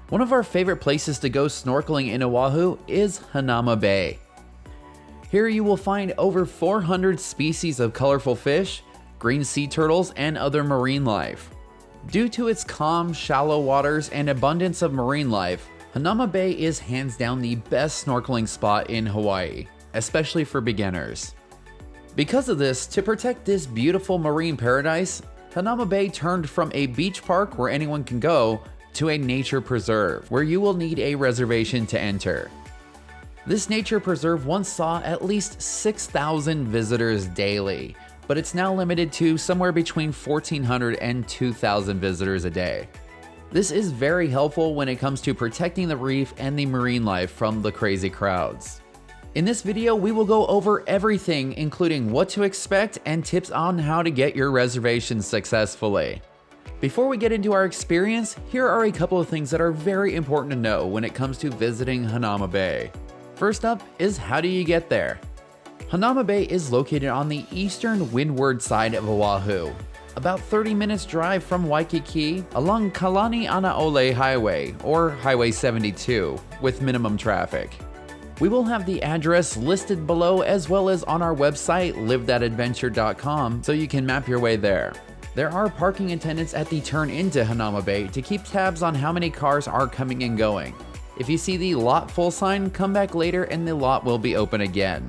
One of our favorite places to go snorkeling in Oahu is Hanauma Bay. Here you will find over 400 species of colorful fish, green sea turtles, and other marine life. Due to its calm, shallow waters and abundance of marine life, Hanauma Bay is hands down the best snorkeling spot in Hawaii, especially for beginners. Because of this, to protect this beautiful marine paradise, Hanauma Bay turned from a beach park where anyone can go to a nature preserve, where you will need a reservation to enter. This nature preserve once saw at least 6,000 visitors daily, but it's now limited to somewhere between 1,400 and 2,000 visitors a day. This is very helpful when it comes to protecting the reef and the marine life from the crazy crowds. In this video, we will go over everything, including what to expect and tips on how to get your reservation successfully. Before we get into our experience, here are a couple of things that are very important to know when it comes to visiting Hanauma Bay. First up is, how do you get there? Hanauma Bay is located on the eastern windward side of Oahu, about 30 minutes drive from Waikiki along Kalanianaole Highway, or Highway 72, with minimum traffic. We will have the address listed below as well as on our website livethatadventure.com so you can map your way there. There are parking attendants at the turn into Hanauma Bay to keep tabs on how many cars are coming and going. If you see the lot full sign, come back later and the lot will be open again.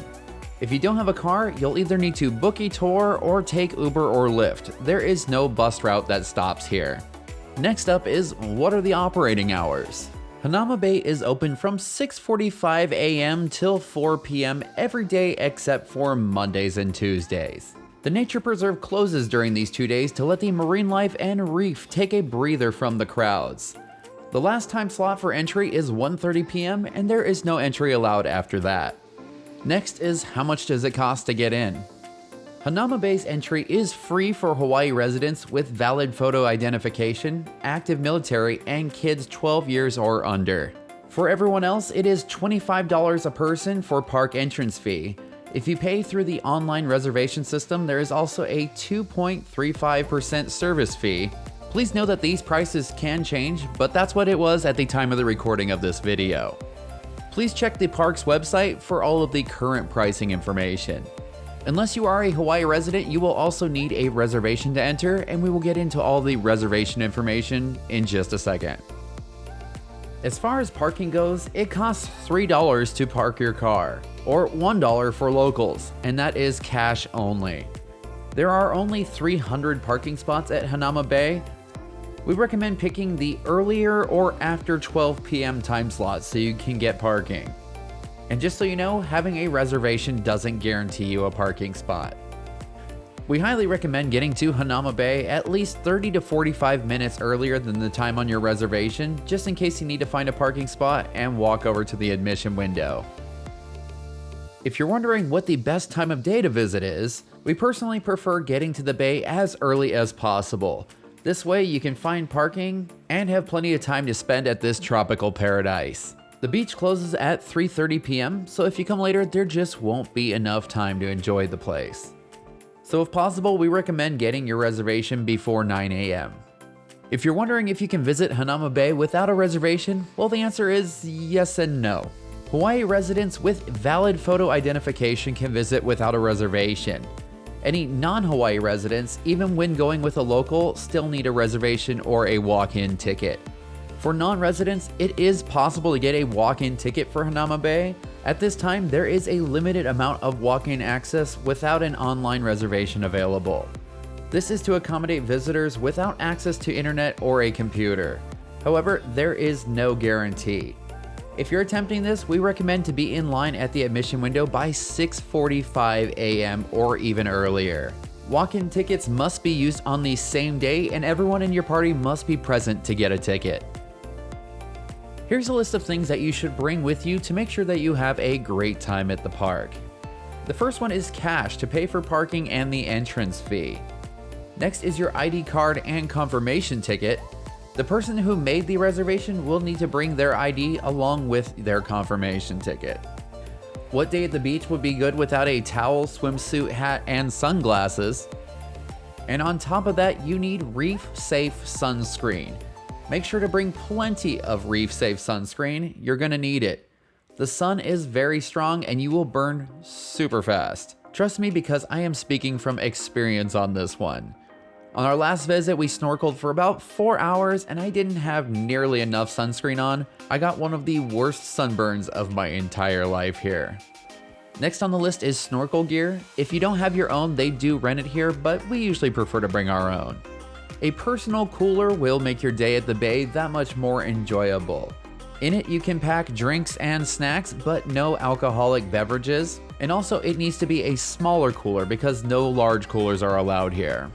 If you don't have a car, you'll either need to book a tour or take Uber or Lyft. There is no bus route that stops here. Next up is, what are the operating hours? Hanauma Bay is open from 6:45 a.m. till 4 p.m. every day except for Mondays and Tuesdays. The nature preserve closes during these 2 days to let the marine life and reef take a breather from the crowds. The last time slot for entry is 1:30 p.m. and there is no entry allowed after that. Next is, how much does it cost to get in? Hanauma Bay's entry is free for Hawaii residents with valid photo identification, active military, and kids 12 years or under. For everyone else, it is $25 a person for park entrance fee. If you pay through the online reservation system, there is also a 2.35% service fee. Please know that these prices can change, but that's what it was at the time of the recording of this video. Please check the park's website for all of the current pricing information. Unless you are a Hawaii resident, you will also need a reservation to enter, and we will get into all the reservation information in just a second. As far as parking goes, it costs $3 to park your car, or $1 for locals, and that is cash only. There are only 300 parking spots at Hanauma Bay. We recommend picking the earlier or after 12 p.m. time slot so you can get parking. And just so you know, having a reservation doesn't guarantee you a parking spot. We highly recommend getting to Hanauma Bay at least 30 to 45 minutes earlier than the time on your reservation, just in case you need to find a parking spot and walk over to the admission window. If you're wondering what the best time of day to visit is, we personally prefer getting to the bay as early as possible. This way you can find parking and have plenty of time to spend at this tropical paradise. The beach closes at 3:30 p.m., so if you come later, there just won't be enough time to enjoy the place. So if possible, we recommend getting your reservation before 9 a.m. If you're wondering if you can visit Hanauma Bay without a reservation, well, the answer is yes and no. Hawaii residents with valid photo identification can visit without a reservation. Any non-Hawaii residents, even when going with a local, still need a reservation or a walk-in ticket. For non-residents, it is possible to get a walk-in ticket for Hanauma Bay. At this time, there is a limited amount of walk-in access without an online reservation available. This is to accommodate visitors without access to internet or a computer. However, there is no guarantee. If you're attempting this, we recommend to be in line at the admission window by 6:45 a.m. or even earlier. Walk-in tickets must be used on the same day, and everyone in your party must be present to get a ticket. Here's a list of things that you should bring with you to make sure that you have a great time at the park. The first one is cash to pay for parking and the entrance fee. Next is your ID card and confirmation ticket. The person who made the reservation will need to bring their ID along with their confirmation ticket. What day at the beach would be good without a towel, swimsuit, hat, and sunglasses? And on top of that, you need reef-safe sunscreen. Make sure to bring plenty of reef-safe sunscreen, you're gonna need it. The sun is very strong and you will burn super fast. Trust me because I am speaking from experience on this one. On our last visit, we snorkeled for about 4 hours and I didn't have nearly enough sunscreen on. I got one of the worst sunburns of my entire life here. Next on the list is snorkel gear. If you don't have your own, they do rent it here, but we usually prefer to bring our own. A personal cooler will make your day at the bay that much more enjoyable. In it, you can pack drinks and snacks, but no alcoholic beverages. And also, it needs to be a smaller cooler because no large coolers are allowed here.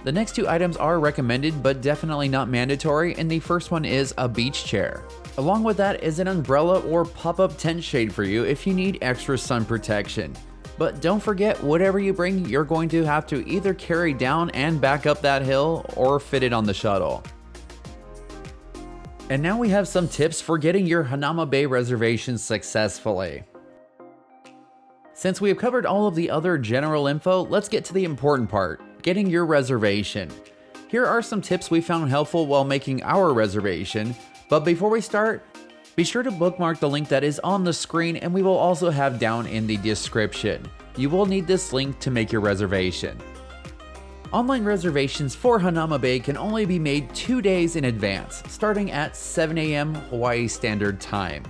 The next two items are recommended, but definitely not mandatory, and the first one is a beach chair. Along with that is an umbrella or pop-up tent shade for you if you need extra sun protection. But don't forget, whatever you bring, you're going to have to either carry down and back up that hill or fit it on the shuttle. And now we have some tips for getting your Hanauma Bay reservation successfully. Since we have covered all of the other general info, let's get to the important part, getting your reservation. Here are some tips we found helpful while making our reservation, but before we start, be sure to bookmark the link that is on the screen and we will also have down in the description. You will need this link to make your reservation. Online reservations for Hanauma Bay can only be made 2 days in advance, starting at 7 a.m. Hawaii Standard Time.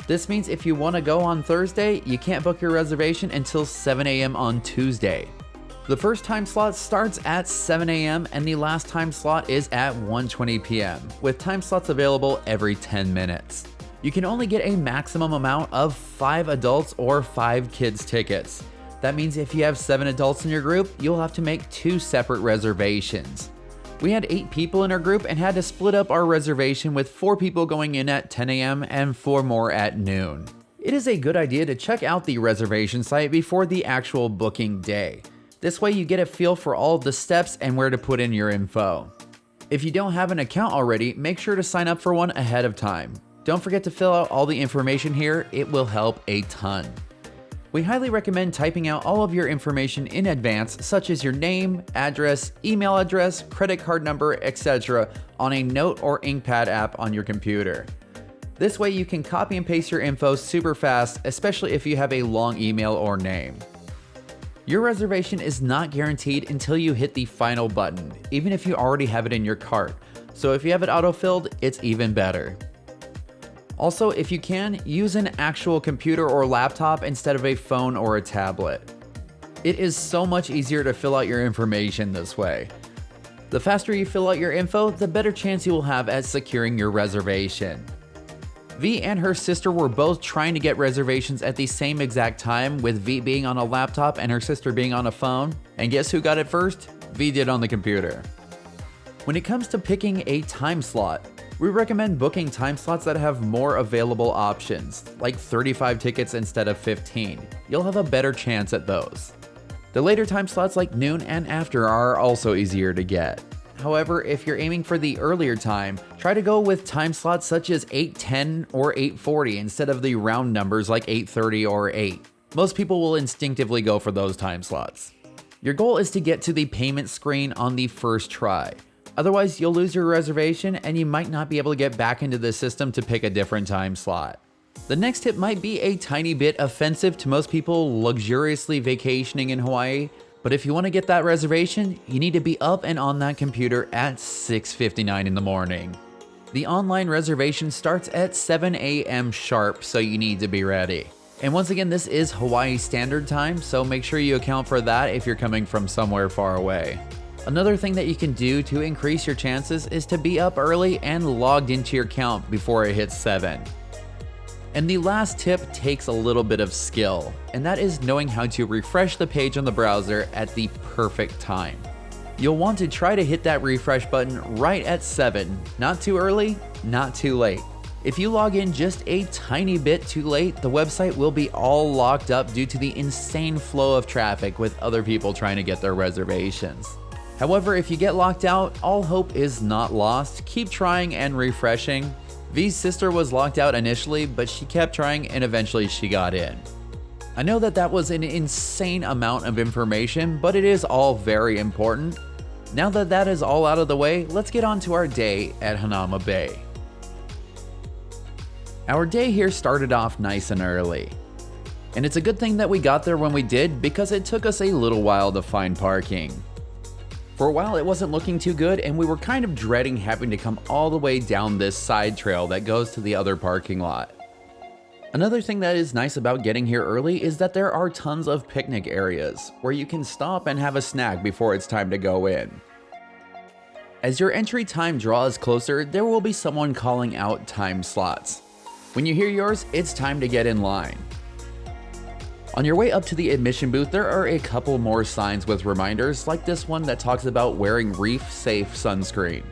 This means if you want to go on Thursday, you can't book your reservation until 7 a.m. on Tuesday. The first time slot starts at 7 a.m. and the last time slot is at 1:20 p.m., with time slots available every 10 minutes. You can only get a maximum amount of 5 adults or 5 kids tickets. That means if you have 7 adults in your group, you'll have to make 2 separate reservations. We had 8 people in our group and had to split up our reservation with 4 people going in at 10 a.m. and 4 more at noon. It is a good idea to check out the reservation site before the actual booking day. This way you get a feel for all of the steps and where to put in your info. If you don't have an account already, make sure to sign up for one ahead of time. Don't forget to fill out all the information here, it will help a ton. We highly recommend typing out all of your information in advance, such as your name, address, email address, credit card number, etc. on a note or inkpad app on your computer. This way you can copy and paste your info super fast, especially if you have a long email or name. Your reservation is not guaranteed until you hit the final button, even if you already have it in your cart. So if you have it auto-filled, it's even better. Also, if you can, use an actual computer or laptop instead of a phone or a tablet. It is so much easier to fill out your information this way. The faster you fill out your info, the better chance you will have at securing your reservation. V and her sister were both trying to get reservations at the same exact time, with V being on a laptop and her sister being on a phone. And guess who got it first? V did on the computer. When it comes to picking a time slot, we recommend booking time slots that have more available options, like 35 tickets instead of 15. You'll have a better chance at those. The later time slots like noon and after are also easier to get. However, if you're aiming for the earlier time, try to go with time slots such as 8:10 or 8:40 instead of the round numbers like 8:30 or 8. Most people will instinctively go for those time slots. Your goal is to get to the payment screen on the first try. Otherwise, you'll lose your reservation and you might not be able to get back into the system to pick a different time slot. The next tip might be a tiny bit offensive to most people luxuriously vacationing in Hawaii, but if you want to get that reservation, you need to be up and on that computer at 6:59 in the morning. The online reservation starts at 7 a.m. sharp, so you need to be ready. And once again, this is Hawaii Standard Time, so make sure you account for that if you're coming from somewhere far away. Another thing that you can do to increase your chances is to be up early and logged into your account before it hits 7. And the last tip takes a little bit of skill, and that is knowing how to refresh the page on the browser at the perfect time. You'll want to try to hit that refresh button right at 7, not too early, not too late. If you log in just a tiny bit too late, the website will be all locked up due to the insane flow of traffic with other people trying to get their reservations. However, if you get locked out, all hope is not lost. Keep trying and refreshing. V's sister was locked out initially, but she kept trying and eventually she got in. I know that was an insane amount of information, but it is all very important. Now that that is all out of the way, let's get on to our day at Hanauma Bay. Our day here started off nice and early. And it's a good thing that we got there when we did, because it took us a little while to find parking. For a while it wasn't looking too good, and we were kind of dreading having to come all the way down this side trail that goes to the other parking lot. Another thing that is nice about getting here early is that there are tons of picnic areas where you can stop and have a snack before it's time to go in. As your entry time draws closer, there will be someone calling out time slots. When you hear yours, it's time to get in line. On your way up to the admission booth, there are a couple more signs with reminders, like this one that talks about wearing reef-safe sunscreen.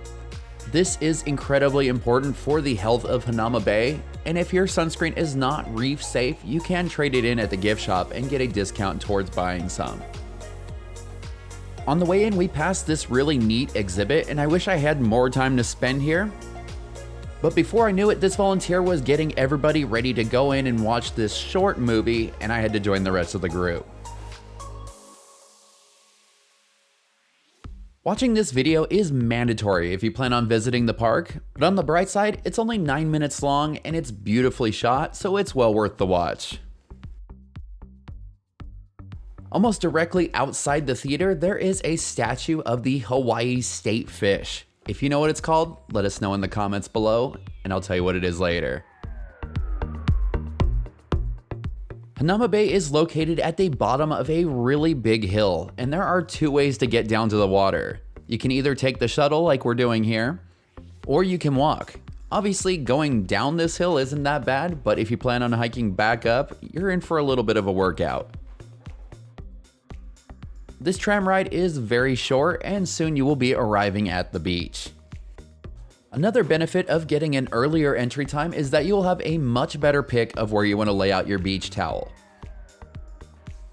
This is incredibly important for the health of Hanauma Bay, and if your sunscreen is not reef-safe, you can trade it in at the gift shop and get a discount towards buying some. On the way in, we passed this really neat exhibit, and I wish I had more time to spend here. But before I knew it, this volunteer was getting everybody ready to go in and watch this short movie, and I had to join the rest of the group. Watching this video is mandatory if you plan on visiting the park, but on the bright side, it's only 9 minutes long and it's beautifully shot, so it's well worth the watch. Almost directly outside the theater, there is a statue of the Hawaii state fish. If you know what it's called, let us know in the comments below, and I'll tell you what it is later. Hanauma Bay is located at the bottom of a really big hill, and there are two ways to get down to the water. You can either take the shuttle like we're doing here, or you can walk. Obviously, going down this hill isn't that bad, but if you plan on hiking back up, you're in for a little bit of a workout. This tram ride is very short, and soon you will be arriving at the beach. Another benefit of getting an earlier entry time is that you will have a much better pick of where you want to lay out your beach towel.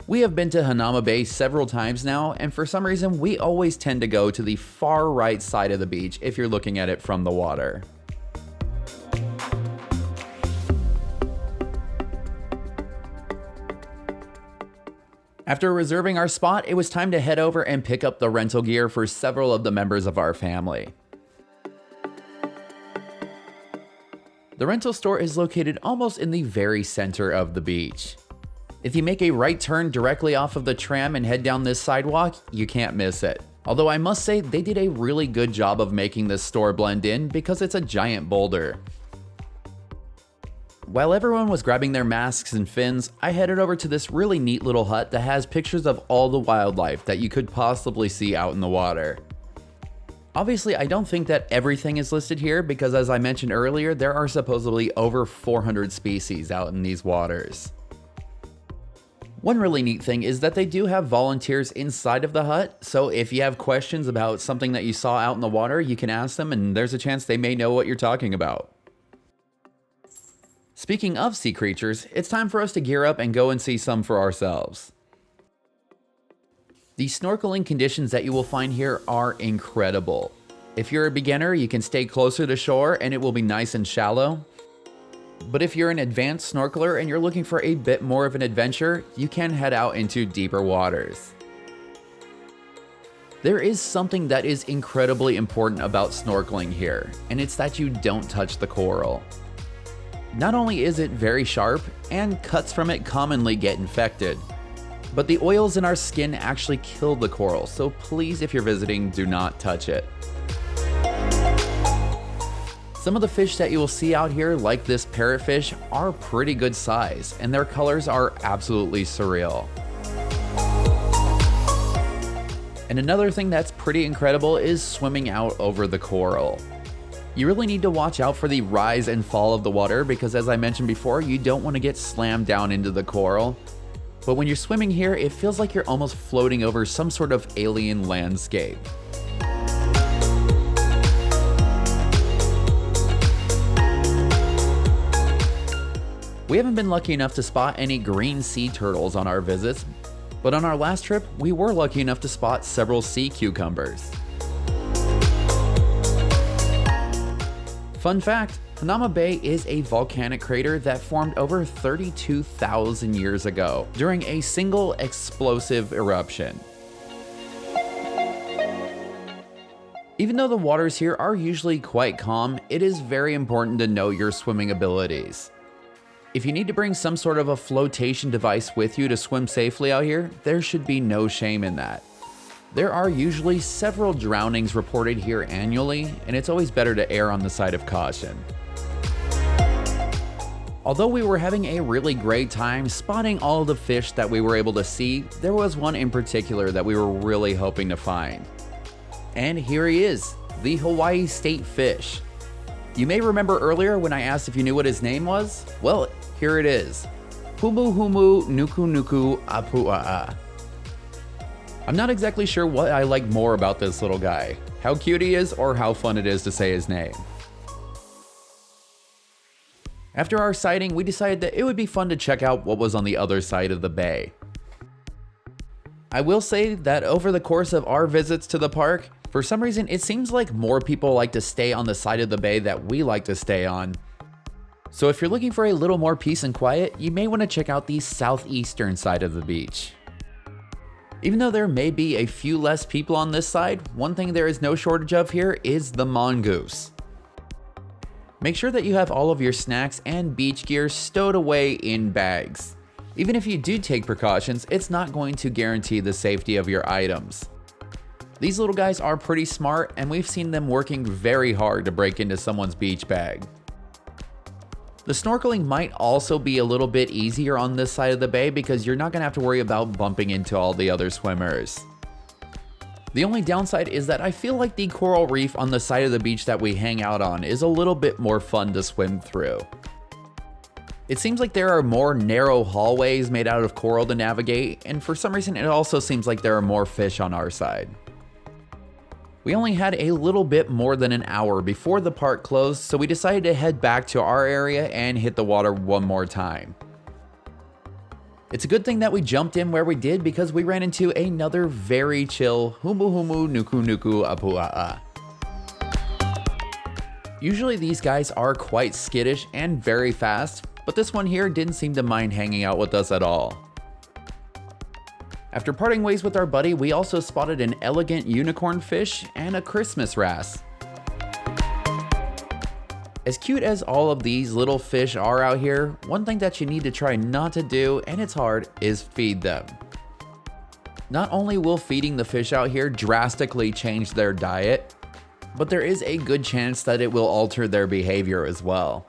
We have been to Hanauma Bay several times now, and for some reason we always tend to go to the far right side of the beach if you're looking at it from the water. After reserving our spot, it was time to head over and pick up the rental gear for several of the members of our family. The rental store is located almost in the very center of the beach. If you make a right turn directly off of the tram and head down this sidewalk, you can't miss it. Although I must say they did a really good job of making this store blend in because it's a giant boulder. While everyone was grabbing their masks and fins, I headed over to this really neat little hut that has pictures of all the wildlife that you could possibly see out in the water. Obviously, I don't think that everything is listed here because, as I mentioned earlier, there are supposedly over 400 species out in these waters. One really neat thing is that they do have volunteers inside of the hut, so if you have questions about something that you saw out in the water, you can ask them and there's a chance they may know what you're talking about. Speaking of sea creatures, it's time for us to gear up and go and see some for ourselves. The snorkeling conditions that you will find here are incredible. If you're a beginner, you can stay closer to shore and it will be nice and shallow. But if you're an advanced snorkeler and you're looking for a bit more of an adventure, you can head out into deeper waters. There is something that is incredibly important about snorkeling here, and it's that you don't touch the coral. Not only is it very sharp, and cuts from it commonly get infected, but the oils in our skin actually kill the coral, so please, if you're visiting, do not touch it. Some of the fish that you will see out here, like this parrotfish, are pretty good size, and their colors are absolutely surreal. And another thing that's pretty incredible is swimming out over the coral. You really need to watch out for the rise and fall of the water because, as I mentioned before, you don't want to get slammed down into the coral. But when you're swimming here, it feels like you're almost floating over some sort of alien landscape. We haven't been lucky enough to spot any green sea turtles on our visits, but on our last trip, we were lucky enough to spot several sea cucumbers. Fun fact, Hanauma Bay is a volcanic crater that formed over 32,000 years ago during a single explosive eruption. Even though the waters here are usually quite calm, it is very important to know your swimming abilities. If you need to bring some sort of a flotation device with you to swim safely out here, there should be no shame in that. There are usually several drownings reported here annually, and it's always better to err on the side of caution. Although we were having a really great time spotting all of the fish that we were able to see, there was one in particular that we were really hoping to find. And here he is, the Hawaii state fish. You may remember earlier when I asked if you knew what his name was? Well, here it is. Humu Humu Nuku Nuku Apua'a. I'm not exactly sure what I like more about this little guy, how cute he is or how fun it is to say his name. After our sighting, we decided that it would be fun to check out what was on the other side of the bay. I will say that over the course of our visits to the park, for some reason it seems like more people like to stay on the side of the bay that we like to stay on. So if you're looking for a little more peace and quiet, you may want to check out the southeastern side of the beach. Even though there may be a few less people on this side, one thing there is no shortage of here is the mongoose. Make sure that you have all of your snacks and beach gear stowed away in bags. Even if you do take precautions, it's not going to guarantee the safety of your items. These little guys are pretty smart, and we've seen them working very hard to break into someone's beach bag. The snorkeling might also be a little bit easier on this side of the bay because you're not going to have to worry about bumping into all the other swimmers. The only downside is that I feel like the coral reef on the side of the beach that we hang out on is a little bit more fun to swim through. It seems like there are more narrow hallways made out of coral to navigate, and for some reason it also seems like there are more fish on our side. We only had a little bit more than an hour before the park closed, so we decided to head back to our area and hit the water one more time. It's a good thing that we jumped in where we did because we ran into another very chill Humu Humu Nuku Nuku Apua'a. Usually these guys are quite skittish and very fast, but this one here didn't seem to mind hanging out with us at all. After parting ways with our buddy, we also spotted an elegant unicorn fish and a Christmas wrasse. As cute as all of these little fish are out here, one thing that you need to try not to do, and it's hard, is feed them. Not only will feeding the fish out here drastically change their diet, but there is a good chance that it will alter their behavior as well.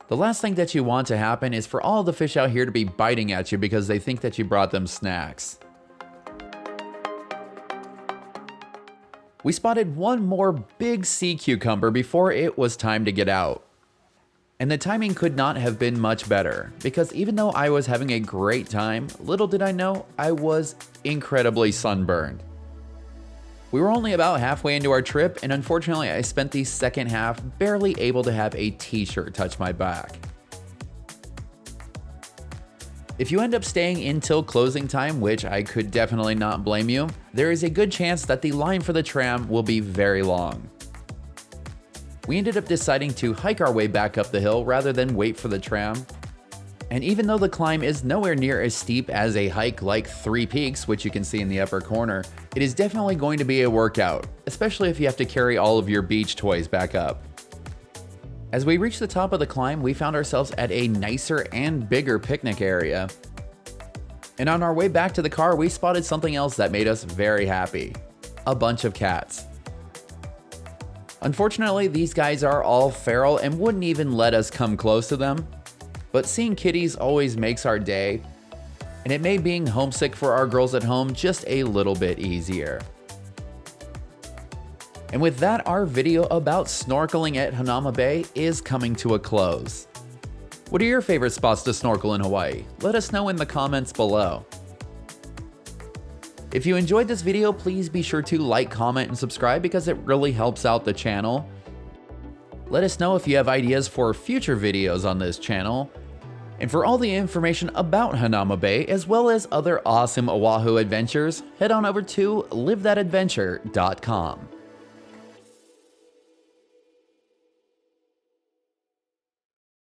The last thing that you want to happen is for all the fish out here to be biting at you because they think that you brought them snacks. We spotted one more big sea cucumber before it was time to get out. And the timing could not have been much better, because even though I was having a great time, little did I know I was incredibly sunburned. We were only about halfway into our trip, and unfortunately I spent the second half barely able to have a t-shirt touch my back. If you end up staying until closing time, which I could definitely not blame you, there is a good chance that the line for the tram will be very long. We ended up deciding to hike our way back up the hill rather than wait for the tram. And even though the climb is nowhere near as steep as a hike like Three Peaks, which you can see in the upper corner, it is definitely going to be a workout, especially if you have to carry all of your beach toys back up. As we reached the top of the climb, we found ourselves at a nicer and bigger picnic area. And on our way back to the car, we spotted something else that made us very happy: a bunch of cats. Unfortunately, these guys are all feral and wouldn't even let us come close to them. But seeing kitties always makes our day, and it made being homesick for our girls at home just a little bit easier. And with that, our video about snorkeling at Hanauma Bay is coming to a close. What are your favorite spots to snorkel in Hawaii? Let us know in the comments below. If you enjoyed this video, please be sure to like, comment, and subscribe because it really helps out the channel. Let us know if you have ideas for future videos on this channel. And for all the information about Hanauma Bay, as well as other awesome Oahu adventures, head on over to livethatadventure.com.